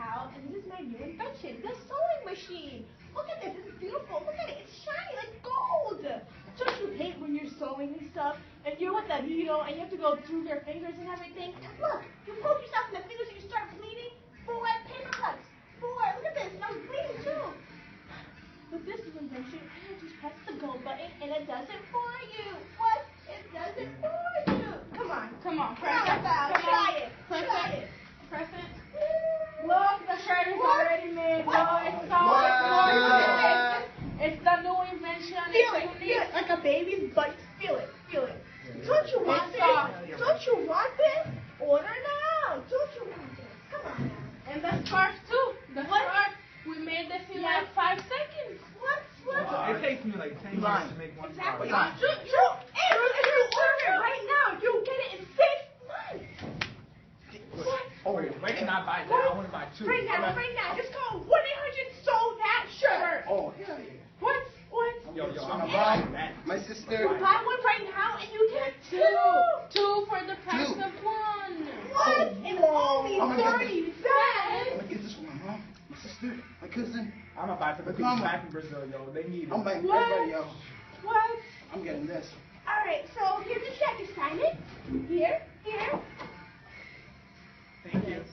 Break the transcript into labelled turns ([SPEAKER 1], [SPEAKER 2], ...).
[SPEAKER 1] out, and this is my new invention, the sewing machine. Look at this, it's beautiful. Look at it, it's shiny like gold. Don't you hate when you're sewing and stuff, and you're with that needle, and you have to go through your fingers and everything? Look, you poke yourself in the fingers and you start bleeding. 4 paper cuts. 4. Look at this, I was bleeding too. With this invention, I just press the go button, and it does it for you. What? It does it for you. Come on, press it. Try it.
[SPEAKER 2] Press it. Look, the shirt is already made. Look, it's the new invention.
[SPEAKER 1] Feel it like a baby's butt. Feel it. Don't you want this? Order now. Don't you want this? Come on now.
[SPEAKER 2] And the scarf too. The scarf, we made this in like 5 seconds.
[SPEAKER 1] What?
[SPEAKER 3] It takes me like 10 minutes to make one.
[SPEAKER 1] Exactly. If you order it right now, you'll get it in 6 months. What?
[SPEAKER 3] Oh, wait, where can I buy that? I want to buy 2.
[SPEAKER 1] Right now. Just call 1-800-SEW-THAT-SHIRT.
[SPEAKER 3] Oh, hell yeah.
[SPEAKER 1] What?
[SPEAKER 3] Yo, I'm gonna buy that.
[SPEAKER 4] My sister.
[SPEAKER 1] Buy one right now and you get 2.
[SPEAKER 2] 2 for the price of 1.
[SPEAKER 1] What? It's only 30 cents.
[SPEAKER 4] I'm gonna get this one, huh? My sister, my cousin.
[SPEAKER 3] I'm gonna buy it for the people back in Brazil, yo. They need it.
[SPEAKER 4] I'm buying everybody, yo.
[SPEAKER 1] What?
[SPEAKER 4] I'm getting this.
[SPEAKER 1] All right, so here's the check. You sign it. Here.
[SPEAKER 3] Thank you.